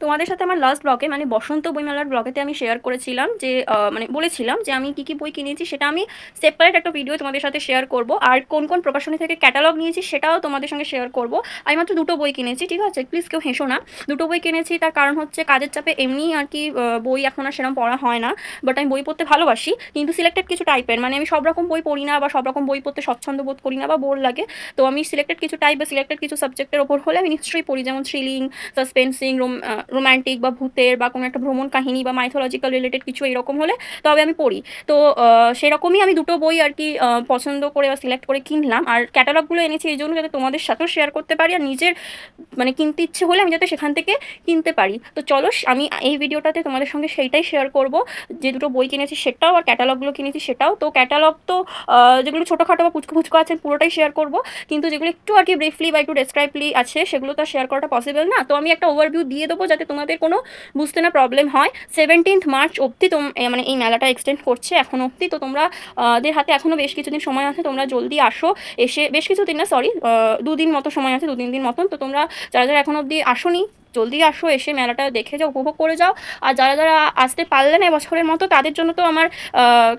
তোমাদের সাথে আমার লাস্ট ব্লগে মানে বসন্ত বইমেলার ব্লগেতে আমি শেয়ার করেছিলাম যে মানে বলেছিলাম যে আমি কী বই কিনেছি সেটা আমি সেপারেট একটা ভিডিও তোমাদের সাথে শেয়ার করব, আর কোন কোন প্রকাশনী থেকে ক্যাটালগ নিয়েছি সেটাও তোমাদের সঙ্গে শেয়ার করব। আমি মাত্র দুটো বই কিনেছি, ঠিক আছে, প্লিজ কেউ হেসো না। দুটো বই কিনেছি, তার কারণ হচ্ছে কাজের চাপে এমনি আর কি বই এখন আর সেরকম পড়া হয় না। বাট আমি বই পড়তে ভালোবাসি, কিন্তু সিলেক্টেড কিছু টাইপের, মানে আমি সব রকম বই পড়ি না বা সব রকম বই পড়তে স্বচ্ছন্দ বোধ করি না বা বোর লাগে। তো আমি সিলেক্টেড কিছু টাইপ বা সিলেক্টেড কিছু সাবজেক্টের ওপর হলে আমি নিশ্চয়ই পড়ি, যেমন থ্রিলিং, সাসপেন্সিং, রোম্যান্টিক বা ভূতের বা কোনো একটা ভ্রমণ কাহিনী বা মাইথোলজিক্যাল রিলেটেড কিছু এরকম হলে তবে আমি পড়ি। তো সেরকমই আমি দুটো বই আর কি পছন্দ করে বা সিলেক্ট করে কিনলাম, আর ক্যাটালগুলো এনেছি এই জন্য যাতে তোমাদের সাথেও শেয়ার করতে পারি, আর নিজের মানে কিনতে ইচ্ছে হলে আমি যাতে সেখান থেকে কিনতে পারি। তো চলো আমি এই ভিডিওটাতে তোমাদের সঙ্গে সেইটাই শেয়ার করব, যে দুটো বই কিনেছি সেটাও আর ক্যাটালগুলো কিনেছি সেটাও। তো ক্যাটালগ তো যেগুলো ছোটোখাটো বা পুচকু পুচকু আছে পুরোটাই শেয়ার করব, কিন্তু যেগুলো একটু আর কি ব্রিফলি বা একটু ডেসক্রাইবলি আছে সেগুলো তো শেয়ার করাটা পসিবল না। তো আমি একটা ওভারভিউ দিয়ে দেবো যাতে তোমাদের কোনো বুঝতে না প্রবলেম হয়। 17th মার্চ অবধি মানে এই মেলাটা এক্সটেন্ড করছে এখন অবধি। তো তোমরা দের হাতে এখনও বেশ কিছুদিন সময় আছে, তোমরা জলদি আসো। এসে বেশ কিছুদিন না, সরি, দুদিন মতো সময় আছে, 2-3 দিন মতন। তো তোমরা যারা যারা এখন অবধি আসোনি জলদি আসো, এসে মেলাটা দেখে যাও, উপভোগ করে যাও। আর যারা যারা আসতে পারলে না এবছরের মতো তাদের জন্য তো আমার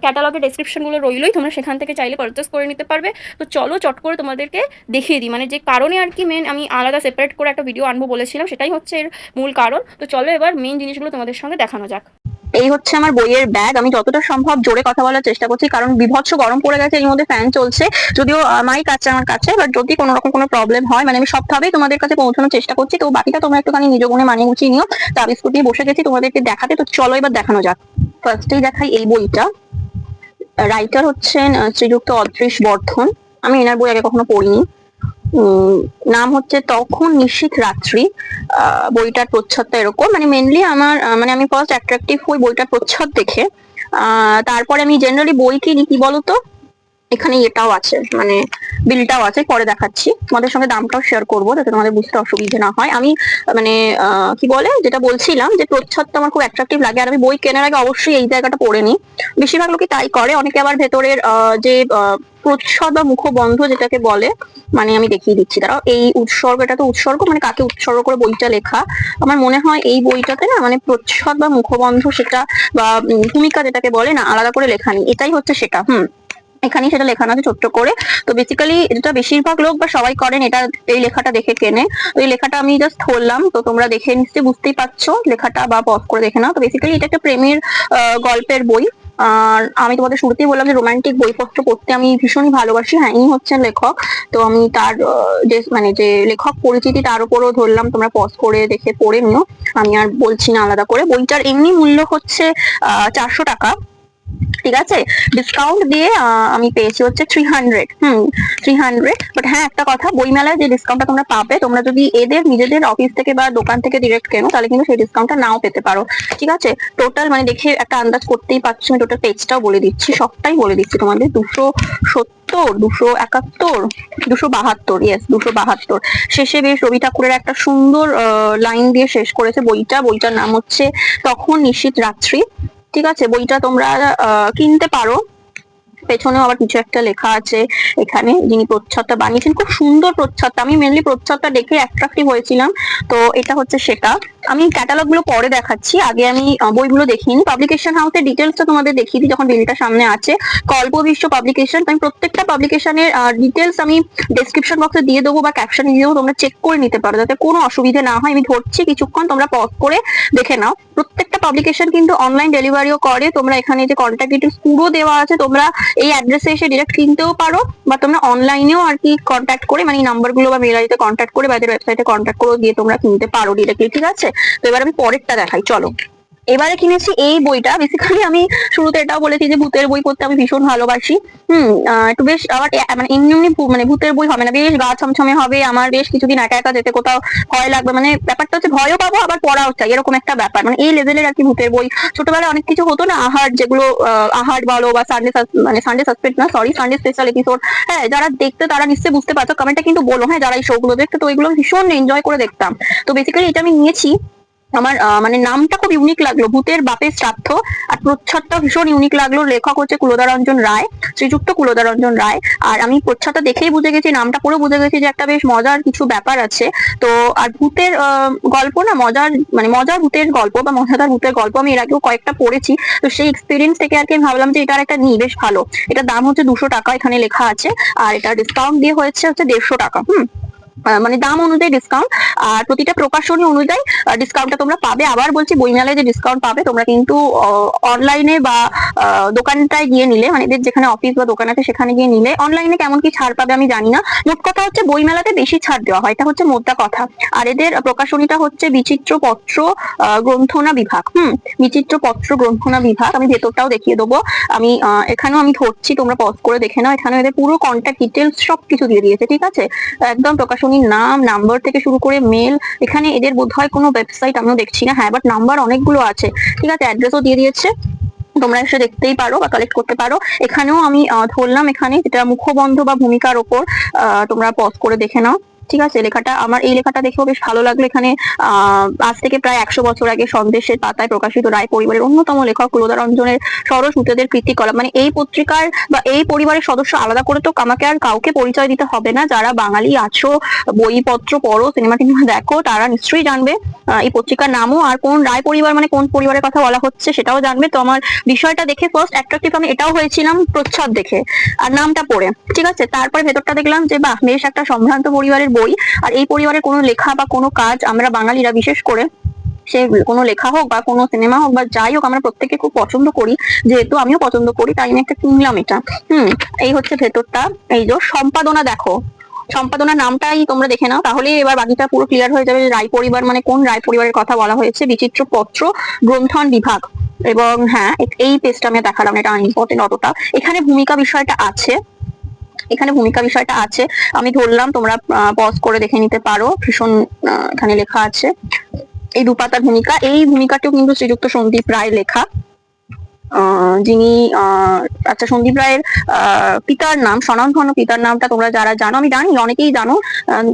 ক্যাটালগের ডেসক্রিপশনগুলো রইলই, তোমরা সেখান থেকে চাইলে পারচেস করে নিতে পারবে। তো চলো চট করে তোমাদেরকে দেখিয়ে দিই, মানে যে কারণে আর কি মেন আমি আলাদা সেপারেট করে একটা ভিডিও আনবো বলেছিলাম সেটাই হচ্ছে এর মূল কারণ। তো চলো এবার মেন জিনিসগুলো তোমাদের সঙ্গে দেখানো যাক। এই হচ্ছে আমার বইয়ের ব্যাগ। আমি যতটা সম্ভব জোরে কথা বলার চেষ্টা করছি, কারণ বিভৎস গরম পড়ে গেছে, এর মধ্যে ফ্যান চলছে, যদিও মাইক আছে আমার কাছে, বাট যদি কোনো রকম কোনো প্রবলেম হয় মানে আমি সবভাবেই তোমাদের কাছে পৌঁছানোর চেষ্টা করছি। তো বাকিটা তোমরা একটুখানি নিজ গুণে মানিয়ে গুছিয়ে নিও। তা বিস্কুট নিয়ে বসে গেছি তোমাদেরকে দেখাতে, তো চলো এবার দেখানো যাক। ফার্স্টেই দেখাই এই বইটা। রাইটার হচ্ছেন শ্রীযুক্ত অদৃশ বর্ধন। আমি এনার বই আগে কখনো পড়িনি। নাম হচ্ছে তখন নিশীথ রাত্রি। বইটার প্রচ্ছদটা এরকম, মানে মেনলি আমার মানে আমি ফার্স্ট অ্যাট্রাকটিভ হই বইটার প্রচ্ছদ দেখে। তারপরে আমি জেনারেলি বই কিনি কি বলতো, এখানে এটাও আছে, মানে বিলটাও আছে, পরে দেখাচ্ছি তোমাদের সঙ্গে, দামটাও শেয়ার করবো যাতে তোমাদের বুঝতে অসুবিধা না হয়। আমি মানে কি বলে যেটা বলছিলাম যে প্রচ্ছদটা আমার খুব অ্যাট্রাকটিভ লাগে, আর আমি বই কেনার আগে অবশ্যই এই জায়গাটা পড়ে নিই। বেশিরভাগ লোকই তাই করে, অনেকে আবার ভেতরের যে প্রচ্ছদ বা মুখবন্ধ যেটাকে বলে, মানে আমি দেখিয়ে দিচ্ছি দাঁড়াও। এই উৎসর্গ, এটা তো উৎসর্গ, মানে কাকে উৎসর্গ করে বইটা লেখা। আমার মনে হয় এই বইটাতে না মানে প্রচ্ছদ বা মুখবন্ধ সেটা বা ভূমিকা যেটাকে বলে না, আলাদা করে লেখা নেই, এটাই হচ্ছে সেটা। এখানে সেটা লেখানো আছে ছোট্ট করে। তো বেসিক্যালি এটা বেশিরভাগ লোক বা সবাই করেন, এটা এই লেখাটা দেখে কেনে। তো এই লেখাটা আমি জাস্ট ধরলাম, তো তোমরা দেখে নিশ্চয়ই বুঝতেই পারছো লেখাটা, বা পজ করে দেখে নাও। তো বেসিক্যালি এটা একটা প্রেমের গল্পের বই। আর আমি তোমাদের শুরুতেই বললাম যে রোমান্টিক বইপত্র পড়তে আমি ভীষণই ভালোবাসি। হ্যাঁ, ইনি হচ্ছেন লেখক। তো আমি তার যে মানে যে লেখক পরিচিতি তার উপরও ধরলাম, তোমরা পজ করে দেখে পড়ে নিও, আমি আর বলছি না আলাদা করে। বইটার এমনি মূল্য হচ্ছে 400 টাকা, ঠিক আছে। ডিসকাউন্ট দিয়ে আমি পেয়েছি হচ্ছে 300। 300। বাট হ্যাঁ, একটা কথা, বইমেলায় যে ডিসকাউন্টটা তোমরা পাবে, তোমরা যদি এদের নিজেদের অফিস থেকে বা দোকান থেকে ডিরেক্ট কেনো তাহলে কিন্তু সেই ডিসকাউন্টটা নাও পেতে পারো, ঠিক আছে। টোটাল মানে দেখে একটা আন্দাজ করতেই পারছো, আমি টোটাল পেজটাও বলে দিচ্ছি, সবটাই বলে দিচ্ছি তোমাদের। 270, 271, 272, ইয়েস 272। শেষে বেশ রবি ঠাকুরের একটা সুন্দর লাইন দিয়ে শেষ করেছে বইটা। বইটার নাম হচ্ছে তখন নিশীথ রাত্রি, ঠিক আছে। বইটা তোমরা কিনতে পারো। পেছনেও আবার কিছু একটা লেখা আছে। এখানে যিনি প্রচ্ছদটা বানিয়েছেন, খুব সুন্দর প্রচ্ছদটা, আমি মেনলি প্রচ্ছদটা দেখে অ্যাট্রাক্টিভ হয়েছিলাম। তো এটা হচ্ছে সেটা। আমি ক্যাটালগ গুলো পরে দেখাচ্ছি, আগে আমি বইগুলো দেখিয়ে নিই। পাবলিকেশন হাউসের ডিটেলসটা তোমাদের দেখিয়ে দিই যখন বিলটা সামনে আছে। কল্পবিশ্ব পাবলিকেশন। আমি প্রত্যেকটা পাবলিকেশনের ডিটেলস আমি ডেসক্রিপশন বক্সে দিয়ে দেবো বা ক্যাপশনে দিয়ে দেবো, তোমরা চেক করে নিতে পারো যাতে কোনো অসুবিধা না হয়। আমি ধরছি কিছুক্ষণ, তোমরা পজ করে দেখে নাও। প্রত্যেকটা পাবলিকেশন কিন্তু অনলাইন ডেলিভারিও করে। তোমরা এখানে যে কন্ট্যাক্ট ডিটেলস পুরো দেওয়া আছে, তোমরা এই অ্যাড্রেসে এসে ডিরেক্ট কিনতেও পারো, বা তোমরা অনলাইনেও আর কি কন্ট্যাক্ট করে, মানে এই নাম্বারগুলো বা মেল আইডিতে কন্ট্যাক্ট করে বা এদের ওয়েবসাইটে কন্ট্যাক্ট করে দিয়ে তোমরা কিনতে পারো ডিরেক্টলি, ঠিক আছে। তো এবার আমি পরেরটা দেখাই, চলো। এবারে কিনেছি এই বইটা। বেসিক্যালি আমি শুরুতে এটাও বলেছি যে ভূতের বই পড়তে আমি ভীষণ ভালোবাসি। একটু বেশ আবার মানে এমনি এমনি মানে ভূতের বই হবে না, বেশ গা ছমছমে হবে। আমার বেশ কিছুদিন একা একা যেতে কোথাও ভয় লাগবে, মানে ব্যাপারটা হচ্ছে ভয়ও পাবো আবার পড়াও চাই, এরকম একটা ব্যাপার, মানে এই লেভেলের আর কি ভূতের বই। ছোটবেলায় অনেক কিছু হতো না, আহার যেগুলো, আহার বলো বা সানডে, মানে সানডে সাসপেন্স না, সরি, সানডে স্পেশাল এপিসোড। হ্যাঁ, যারা দেখতে তারা নিশ্চয়ই বুঝতে পারছো, কমেন্টটা কিন্তু বলো। হ্যাঁ, যারা এই শো গুলো দেখতে, তো এগুলো ভীষণ এনজয় করে দেখতাম। তো বেসিক্যালি এটা আমি নিয়েছি আমার মানে নামটা খুব ইউনিক লাগলো, ভূতের বাপের শ্রাদ্ধ। আর প্রচ্ছদটা ভীষণ ইউনিক লাগলো, লেখক হচ্ছে কুলদারঞ্জন রায়, শ্রীযুক্ত কুলদারঞ্জন রায়। আর আমি প্রচ্ছদটা দেখেই বুঝে গেছি, নামটা পড়ে বুঝে গেছি যে একটা বেশ মজার কিছু ব্যাপার আছে। তো আর ভূতের গল্প না, মজার মানে মজার ভূতের গল্প বা মজাদার ভূতের গল্প আমি এর আগেও কয়েকটা পড়েছি। তো সেই এক্সপিরিয়েন্স থেকে আর কি আমি ভাবলাম যে এটার একটা নিই, বেশ ভালো। এটার দাম হচ্ছে 200 টাকা এখানে লেখা আছে, আর এটা ডিসকাউন্ট দিয়ে হচ্ছে 150 টাকা। মানে দাম অনুযায়ী ডিসকাউন্ট, আর প্রতিটা প্রকাশনী অনুযায়ী ডিসকাউন্টটা তোমরা পাবে। আবার বলছি, বইমেলায় যে ডিসকাউন্ট পাবে তোমরা কিন্তু অনলাইনে বা দোকানটায় গিয়ে নিলে, মানে এদের যেখানে অফিস বা দোকান আছে সেখানে গিয়ে নিলে অনলাইনে কেমন কি ছাড় পাবে আমি জানি না। মোট কথা হচ্ছে বইমেলাতে বেশি ছাড় দেওয়া হয়, এটা হচ্ছে মোদ্দা কথা। আর এদের প্রকাশনীটা হচ্ছে বিচিত্র পত্র গ্রন্থনা বিভাগ। বিচিত্র পত্র গ্রন্থনা বিভাগ। আমি ভেতরটাও দেখিয়ে দেবো। আমি এখানেও আমি ধরছি, তোমরা পজ করে দেখে নাও। এখানে এদের পুরো কন্ট্যাক্ট ডিটেলস সবকিছু দিয়ে দিয়েছে, ঠিক আছে? একদম প্রকাশনীর নাম, নাম্বার থেকে শুরু করে মেল। এখানে এদের বোধহয় কোনো ওয়েবসাইট আমিও দেখছি না, হ্যাঁ, বাট নাম্বার অনেকগুলো আছে, ঠিক আছে? অ্যাড্রেসও দিয়ে দিয়েছে, তোমরা এসে দেখতেই পারো বা কালেক্ট করতে পারো। এখানেও আমি ধরলাম, এখানে যেটা মুখবন্ধ বা ভূমিকার ওপর, তোমরা পজ করে দেখে নাও, ঠিক আছে? লেখাটা, আমার এই লেখাটা দেখেও বেশ ভালো লাগলো। এখানে আজ থেকে প্রায় 100 বছর আগে সন্দেশের পাতায় প্রকাশিত রায় পরিবারের অন্যতম লেখক কুলদারঞ্জনের সরস ভূতেদের কীর্তিকলাপ। মানে এই পত্রিকার বা এই পরিবারের সদস্য আলাদা করে তো আমাকে আর কাউকে পরিচয় দিতে হবে না। যারা বাঙালি আছো, বইপত্র পড়ো, সিনেমা টিনেমা দেখো, তারা নিশ্চয়ই জানবে এই পত্রিকার নামও, আর কোন রায় পরিবার মানে কোন পরিবারের কথা বলা হচ্ছে সেটাও জানবে। তো আমার বিষয়টা দেখে ফার্স্ট অ্যাট্রাক্টিভ আমি এটাও হয়েছিলাম প্রচ্ছদ দেখে আর নামটা পড়ে, ঠিক আছে? তারপরে ভেতরটা দেখলাম যে বাহ, বেশ একটা সম্ভ্রান্ত পরিবারের বই। আর এই পরিবারের কোনো লেখা বা কোনো কাজ আমরা বাঙালিরা বিশেষ করে, সে কোনো লেখা হোক বা কোনো সিনেমা হোক বা যাই হোক, আমরা প্রত্যেকে খুব পছন্দ করি, যেহেতু আমিও পছন্দ করি, তাই আমি একটা কিনলাম এটা। এই হচ্ছে ভেতরটা। এই যে সম্পাদনা দেখো, সম্পাদনার নামটাই তোমরা দেখে নাও, তাহলে এবার বাকিটা পুরো ক্লিয়ার হয়ে যাবে যে রায় পরিবার মানে কোন রায় পরিবারের কথা বলা হয়েছে। বিচিত্র পত্র গ্রন্থন বিভাগ। এবং হ্যাঁ, এই পেজটা আমি দেখালাম, এটা আনইম্পর্টেন্ট অতটা। এখানে ভূমিকা বিষয়টা আছে, এখানে ভূমিকা বিষয়টা আছে, আমি ধরলাম, তোমরা পজ করে দেখে নিতে পারো। ভীষণ এখানে লেখা আছে এই দুপাতার ভূমিকা। এই ভূমিকাটিও কিন্তু শ্রীযুক্ত সন্দীপ রায়ের লেখা, যিনি আচ্ছা, সন্দীপ রায়ের পিতার নাম, স্বনামধন্য পিতার নামটা তোমরা যারা জানো, আমি জানি অনেকেই জানো,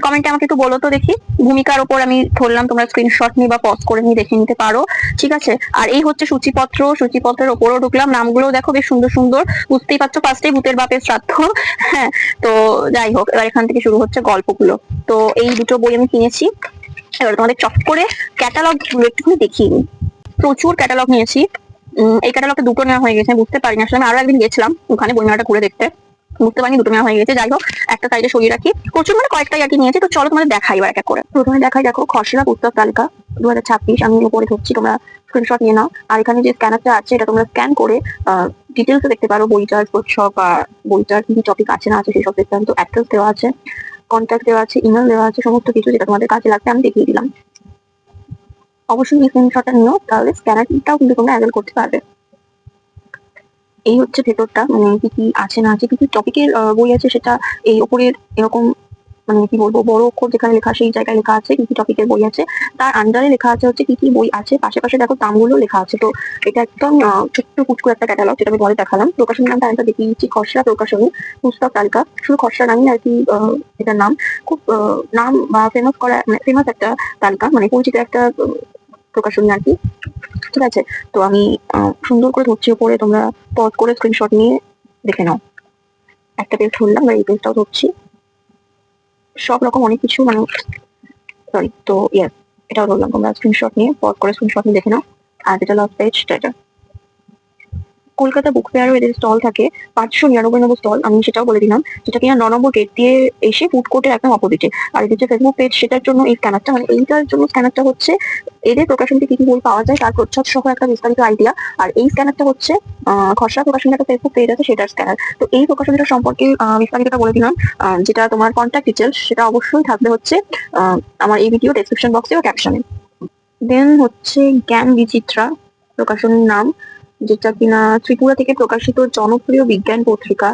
কমেন্টে আমাকে একটু বলো তো দেখি। ভূমিকার ওপর আমি ধরলাম, তোমরা স্ক্রিনশট নিয়ে বা পজ করে নিয়ে দেখে নিতে পারো, ঠিক আছে? আর এই হচ্ছে সূচিপত্র, সূচিপত্রের ওপরও ঢুকলাম, নামগুলো দেখো বেশ সুন্দর সুন্দর, বুঝতেই পারছো ফার্স্টেই ভূতের বাপের শ্রাদ্ধ। হ্যাঁ, তো যাই হোক, এবার এখান থেকে শুরু হচ্ছে গল্পগুলো। তো এই দুটো বই আমি কিনেছি। এবার তোমাদের চট করে ক্যাটালগ একটুখানি দেখিয়ে নিই। প্রচুর ক্যাটালগ নিয়েছি। এই ক্যাটালগটা দুটো নেওয়া হয়ে গেছে, বুঝতে পারিনি আসলে। আমি আরো একদিন গেছিলাম ওখানে বইমেলাটা ঘুরে দেখতে, বুঝতে পারিনি দুটো নেওয়া হয়ে গেছে। যাই হোক, একটা সাইডে সরিয়ে রাখি। প্রচুর মানে কয়েকটাই আর কি নিয়েছি। তো চলো তোমাদের দেখাই এবার এক এক করে। প্রথমে দেখাই, দেখো খসড়া পুস্তক তালিকা 2026, আমি উপরে ধরছি, তোমরা স্ক্রিনশট নিয়ে নাও। আর এখানে যে স্ক্যানারটা আছে, এটা তোমরা স্ক্যান করে ডিটেলস দেখতে পারো, বইটার প্রচ্ছদ বা বইটার কি টপিক আছে না আছে সেসব দেখতে পারো। তো অ্যাড্রেস দেওয়া আছে, কন্ট্যাক্ট দেওয়া আছে, ইমেল দেওয়া আছে, সমস্ত কিছু যেটা তোমাদের কাজে লাগবে আমি দেখিয়ে দিলাম। অবশ্যই এই স্ক্রিনশটটা নিও, তাহলে স্ক্যানারটাও কিন্তু তোমরা অ্যাভেল করতে পারবে। এই হচ্ছে ভেতরটা, মানে কি কি আছে না আছে, কি কি টপিকের বই আছে সেটা এই ওপরের এরকম, মানে কি বলবো, বড় অক্ষর যেখানে লেখা সেই জায়গায় লেখা আছে কি কি টপিকের বই আছে। তার আন্ডারে লেখা আছে হচ্ছে কি কি বই আছে, পাশে পাশে দেখো দামগুলো লেখা আছে। তো এটা একদম ছোট্ট কুচকু একটা ক্যাটালগ, যেটা আমি তোমাদের দেখালাম। প্রকাশনীর নামটা আমি দেখিয়ে দিচ্ছি, খসড়া প্রকাশনী পুস্তক তালিকা। শুধু খসড়া নামই আর কি, এটার নাম খুব নাম বা ফেমাস করা, মানে ফেমাস একটা তালিকা, মানে পরিচিত একটা প্রকাশনী আর কি, ঠিক আছে? তো আমি সুন্দর করে ধরছি উপরে, তোমরা পজ করে স্ক্রিনশট নিয়ে দেখে নাও। একটা পেজ ধরলাম, এই পেজটাও ধরছি, সব রকম অনেক কিছু, মানে সরি, তো ইয়েস, এটাও ধরলাম, তোমরা স্ক্রিনশট নিয়ে পজ করে স্ক্রিনশট নিয়ে দেখে নাও। আর যেটা লাস্ট পেজ, এটা কলকাতা বুক ফেয়ারও এদের স্টল থাকে, 599 নম্বর স্টল, আমি সেটাও বলে দিলাম, যেটা কিনা 9 নম্বর গেট দিয়ে এসে ফুড কোর্টের একদম অপোজিটে। আর এদের যে ফেসবুক পেজ, সেটার জন্য এই স্ক্যানারটা, মানে এইটার জন্য স্ক্যানারটা হচ্ছে এদের প্রকাশনীতে কি কি বই পাওয়া যায় তার প্রচ্ছদ সহ একটা বিস্তারিত আইডিয়া। আর এই স্ক্যানারটা হচ্ছে খসড়া প্রকাশনীর একটা ফেসবুক পেজ আছে, সেটার স্ক্যানার। তো এই প্রকাশনীটা সম্পর্কে বিস্তারিতটা বলে দিলাম। যেটা তোমার কন্ট্যাক্ট ডিটেলস, সেটা অবশ্যই থাকবে হচ্ছে আমার এই ভিডিও ডেসক্রিপশন বক্সে ও ক্যাপশনে। দেন হচ্ছে জ্ঞান বিচিত্রা প্রকাশনীর নাম, যেটা কিনা ত্রিপুরা থেকে প্রকাশিত জনপ্রিয় বিজ্ঞান পত্রিকা।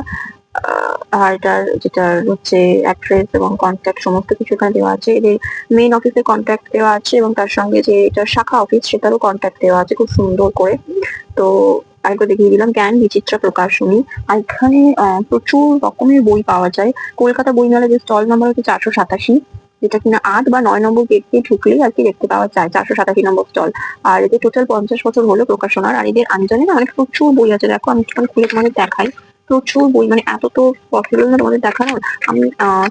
আর এটার যেটা হচ্ছে অ্যাড্রেস এবং কন্ট্যাক্ট সমস্ত কিছু এখানে দেওয়া আছে। এদের মেইন অফিসের কন্ট্যাক্ট দেওয়া আছে, এবং তার সঙ্গে যে এটা শাখা অফিস সেটারও কন্ট্যাক্ট দেওয়া আছে খুব সুন্দর করে। তো আরেকবার দেখিয়ে দিলাম, জ্ঞান বিচিত্রা প্রকাশনী। আর এখানে প্রচুর রকমের বই পাওয়া যায়। কলকাতা বইমেলা যে স্টল নাম্বার হচ্ছে 487, যেটা কিনা 8 বা 9 নম্বর গেট দিয়ে ঢুকলেই আর কি দেখতে পাওয়া যায়, 487 নম্বর স্টল। আর এদের টোটাল 50 বছর হলো প্রকাশনার। আর এদের আনজানে না মানে প্রচুর বই আছে, দেখো আমি একটুখানি খুলে তোমাদের দেখাই। প্রচুর বই, মানে এত তো পসিবল না তোমাদের দেখানোর। আমি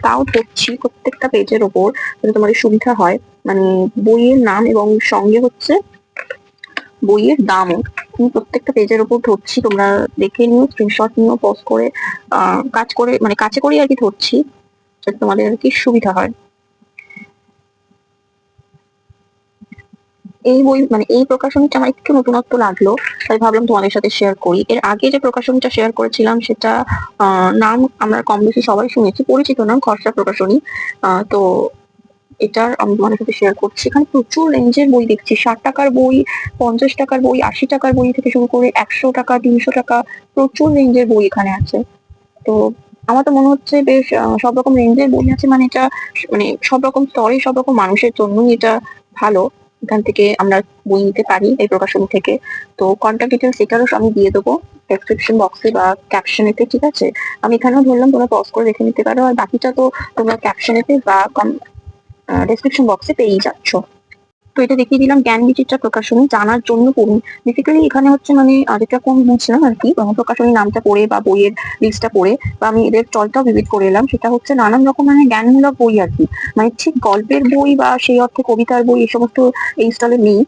তাও ধরছি প্রত্যেকটা পেজের ওপর, যাতে তোমাদের সুবিধা হয়। মানে বইয়ের নাম এবং সঙ্গে হচ্ছে বইয়ের দামও আমি প্রত্যেকটা পেজের ওপর ধরছি, তোমরা দেখে নিও, স্ক্রিনশট নিও, পজ করে কাজ করে মানে কাছে করে আর কি ধরছি, যাতে তোমাদের আর কি সুবিধা হয়। এই বই মানে এই প্রকাশনীটা আমার একটু নতুনত্ব লাগলো, তাই ভাবলাম তোমাদের সাথে শেয়ার করি। এর আগে যে প্রকাশনীটা শেয়ার করেছিলাম সেটা নাম আমরা কম বেশি সবাই শুনেছি, পরিচিত নাম খসড়া প্রকাশনী। তো এটার আমি তোমাদের সাথে শেয়ার করছি। এখানে প্রচুর রেঞ্জের বই দেখছি, 60 টাকার বই, 50 টাকার বই, 80 টাকার বই থেকে শুরু করে 100 টাকা, 300 টাকা, প্রচুর রেঞ্জের বই এখানে আছে। তো আমার তো মনে হচ্ছে বেশ সব রকম রেঞ্জের বই আছে, মানে এটা মানে সব রকম স্তরে সব রকম মানুষের জন্যই এটা ভালো। এখান থেকে আমরা বই নিতে পারি এই প্রকাশনী থেকে। তো কন্ট্যাক্ট ডিটেলস এটারও আমি দিয়ে দেবো ডেসক্রিপশন বক্সে বা ক্যাপশনেতে, ঠিক আছে? আমি এখানেও ধরলাম, তোমরা পজ করে দেখে নিতে পারো, আর বাকিটা তো তোমরা ক্যাপশনেতে বা ডেসক্রিপশন বক্সে পেয়েই যাচ্ছ। তো এটা দেখিয়ে দিলাম জ্ঞান বিচিত্রা প্রকাশনী, জানার জন্য পড়ুন। বেসিক্যালি এখানে হচ্ছে মানে যেটা কোন বুঝলাম আর কি, প্রকাশনী নামটা পড়ে বা বইয়ের লিস্টটা পড়ে বা আমি এদের স্টলটাও ভিজিট করে এলাম, সেটা হচ্ছে নানান রকম মানে জ্ঞানমূলক বই আর কি। মানে ঠিক গল্পের বই বা সেই অর্থে কবিতার বই এই সমস্ত এই স্টলে নেই।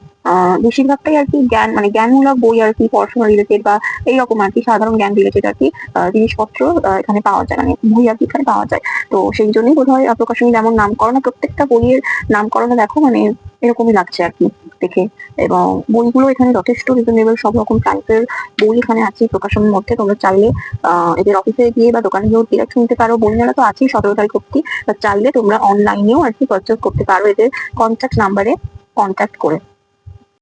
বেশিরভাগটাই আর কি জ্ঞান মানে জ্ঞানমূলক বই আর কি, পড়াশোনা রিলেটেড বা এইরকম আর কি, সাধারণ জ্ঞান রিলেটেড আর কি জিনিসপত্র এখানে পাওয়া যায়, মানে বই আর কি এখানে পাওয়া যায়। তো সেই জন্যই বোধহয় প্রকাশনী যেমন নামকরণ, প্রত্যেকটা বইয়ের নামকরণ দেখো মানে এরকমই লাগছে আর কি দেখে। এবং বইগুলো এখানে যথেষ্ট রিজনেবল, সব রকম টাইপের বই এখানে আছে প্রকাশনের মধ্যে। তোমরা চাইলে এদের অফিসে গিয়ে বা দোকানে গিয়েও ডিরেক্ট শুনতে পারো। বই মেলা তো আছেই 17 তারিখ অব্দি, চাইলে তোমরা অনলাইনেও আর কি পারচেস করতে পারো এদের কন্ট্যাক্ট নাম্বারে কন্ট্যাক্ট করে।